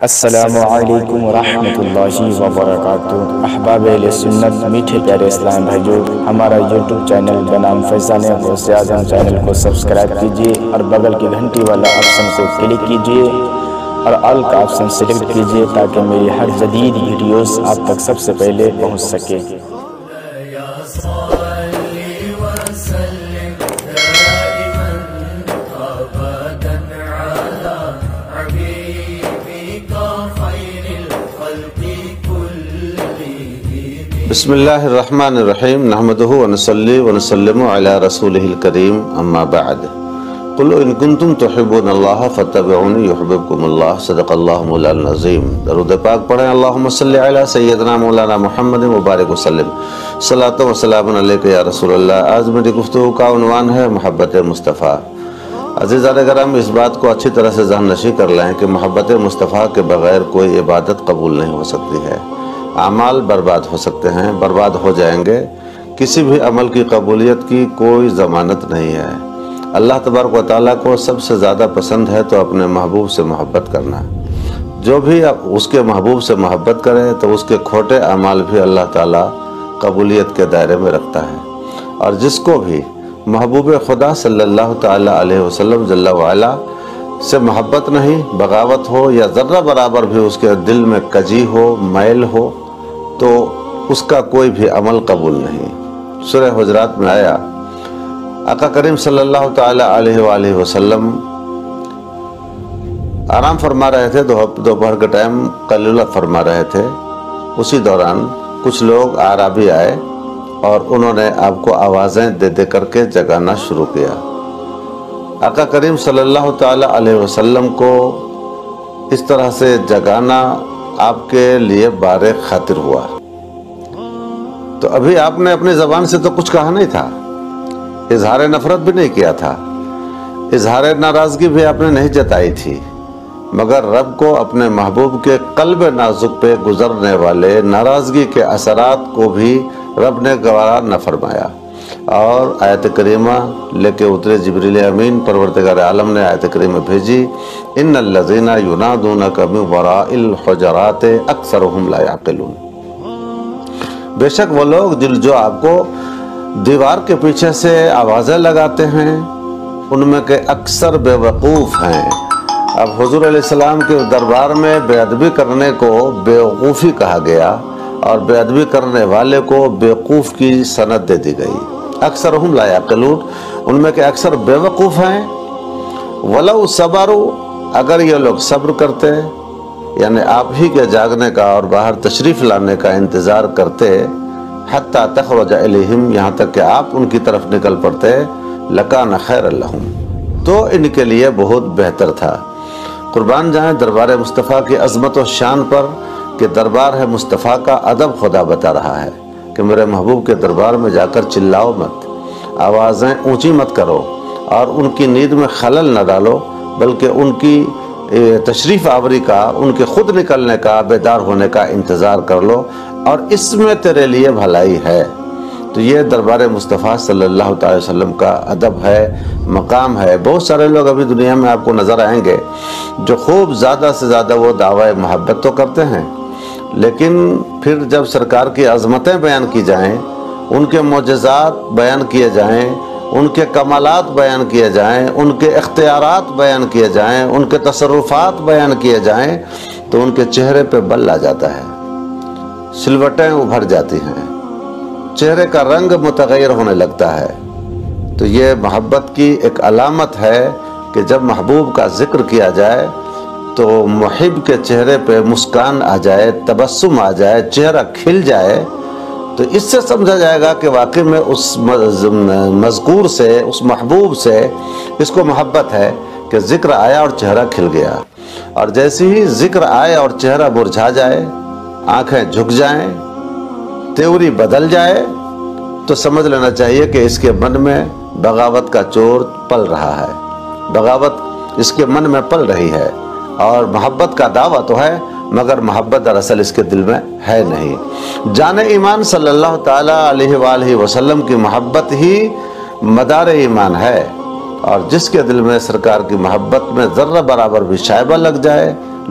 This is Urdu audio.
السلام علیکم ورحمۃ اللہ وبرکاتہ۔ احباب اہل سنت، میٹھے پیارے اسلام بھائیوں، ہمارا یوٹیوب چینل بنام فیضان غوث اعظم چینل کو سبسکرائب کیجیے اور بغل کی گھنٹی والا آپشن کو کلک کیجیے اور آل کا آپشن سلیکٹ کیجیے تاکہ میری ہر جدید ویڈیوز آپ تک سب سے پہلے پہنچ سکے۔ بسم اللہ الرحمن الرحیم، نحمدہ ونصلی ونسلم علی رسولہ الکریم، اما بعد۔ قل ان کنتم تحبون اللہ فاتبعونی یحببکم اللہ، صدق اللہ مولانا العظیم۔ درود پاک پڑھیں، اللہم صلی علی سیدنا مولانا محمد مبارک وسلم۔ صلاۃ و سلام علیک یا رسول اللہ۔ آج میری گفتگو کا عنوان ہے محبت مصطفیٰ۔ عزیزان کرام، اس بات کو اچھی طرح سے ذہن نشین کر لیں کہ محبت مصطفیٰ کے بغیر کوئی عبادت قبول نہیں ہو سکتی ہے۔ اعمال برباد ہو سکتے ہیں، برباد ہو جائیں گے۔ کسی بھی عمل کی قبولیت کی کوئی ضمانت نہیں ہے۔ اللہ تبارک و تعالیٰ کو سب سے زیادہ پسند ہے تو اپنے محبوب سے محبت کرنا۔ جو بھی اس کے محبوب سے محبت کرے تو اس کے کھوٹے اعمال بھی اللہ تعالیٰ قبولیت کے دائرے میں رکھتا ہے، اور جس کو بھی محبوب خدا صلی اللہ تعالیٰ علیہ وسلم جل وعلا سے محبت نہیں، بغاوت ہو یا ذرہ برابر بھی اس کے دل میں کجی ہو، میل ہو، تو اس کا کوئی بھی عمل قبول نہیں۔ سورہ حجرات میں آیا، آقا کریم صلی اللہ تعالیٰ علیہ وآلہ وسلم آرام فرما رہے تھے، دوپہر کے ٹائم قیلولہ فرما رہے تھے۔ اسی دوران کچھ لوگ اعرابی آئے اور انہوں نے آپ کو آوازیں دے دے کر کے جگانا شروع کیا۔ آقا کریم صلی اللہ تعالیٰ علیہ وسلم کو اس طرح سے جگانا آپ کے لیے بار خاطر ہوا۔ تو ابھی آپ نے اپنی زبان سے تو کچھ کہا نہیں تھا، اظہار نفرت بھی نہیں کیا تھا، اظہار ناراضگی بھی آپ نے نہیں جتائی تھی، مگر رب کو اپنے محبوب کے قلب نازک پہ گزرنے والے ناراضگی کے اثرات کو بھی رب نے گوارا نہ فرمایا، اور آیت کریمہ لے کے اترے جبریل امین، پروردگار عالم نے آیت کریمہ بھیجی، ان الذین ینادونک من وراء الحجرات اکثرهم لا یعقلون۔ بے شک وہ لوگ جو آپ کو دیوار کے پیچھے سے آوازیں لگاتے ہیں، ان میں کے اکثر بے وقوف ہیں۔ اب حضور علیہ السلام کے دربار میں بے ادبی کرنے کو بے وقوفی کہا گیا، اور بے ادبی کرنے والے کو بیوقوف کی سند دے دی گئی۔ اکثرهم لا یعقلون، ان میں کے اکثر بے وقوف ہیں۔ ولو صبروا، اگر یہ لوگ صبر کرتے، یعنی آپ ہی کے جاگنے کا اور باہر تشریف لانے کا انتظار کرتے، حتی تخرج الیہم، یہاں تک کہ آپ ان کی طرف نکل پڑتے، لکان خیر لہم، تو ان کے لیے بہت بہتر تھا۔ قربان جائیں دربار مصطفیٰ کی عظمت و شان پر کہ دربار ہے مصطفیٰ کا ادب خدا بتا رہا ہے کہ میرے محبوب کے دربار میں جا کر چلاؤ مت، آوازیں اونچی مت کرو، اور ان کی نیند میں خلل نہ ڈالو، بلکہ ان کی تشریف آوری کا، ان کے خود نکلنے کا، بیدار ہونے کا انتظار کر لو، اور اس میں تیرے لیے بھلائی ہے۔ تو یہ دربار مصطفیٰ صلی اللہ تعالی وسلم کا ادب ہے، مقام ہے۔ بہت سارے لوگ ابھی دنیا میں آپ کو نظر آئیں گے جو خوب زیادہ سے زیادہ وہ دعوی محبت تو کرتے ہیں، لیکن پھر جب سرکار کی عظمتیں بیان کی جائیں، ان کے معجزات بیان کیے جائیں، ان کے کمالات بیان کیے جائیں، ان کے اختیارات بیان کیے جائیں، ان کے تصرفات بیان کیے جائیں، تو ان کے چہرے پہ بل آ جاتا ہے، سلوٹیں ابھر جاتی ہیں، چہرے کا رنگ متغیر ہونے لگتا ہے۔ تو یہ محبت کی ایک علامت ہے کہ جب محبوب کا ذکر کیا جائے تو محب کے چہرے پہ مسکان آ جائے، تبسم آ جائے، چہرہ کھل جائے، تو اس سے سمجھا جائے گا کہ واقعی میں اس مذکور سے، اس محبوب سے اس کو محبت ہے کہ ذکر آیا اور چہرہ کھل گیا۔ اور جیسے ہی ذکر آئے اور چہرہ مرجھا جائے، آنکھیں جھک جائیں، تیوری بدل جائے، تو سمجھ لینا چاہیے کہ اس کے من میں بغاوت کا چور پل رہا ہے، بغاوت اس کے من میں پل رہی ہے، اور محبت کا دعویٰ تو ہے مگر محبت دراصل اس کے دل میں ہے نہیں۔ جان ایمان صلی اللہ تعالیٰ علیہ وآلہ وسلم کی محبت ہی مدار ایمان ہے، اور جس کے دل میں سرکار کی محبت میں ذرہ برابر بھی شائبہ لگ جائے،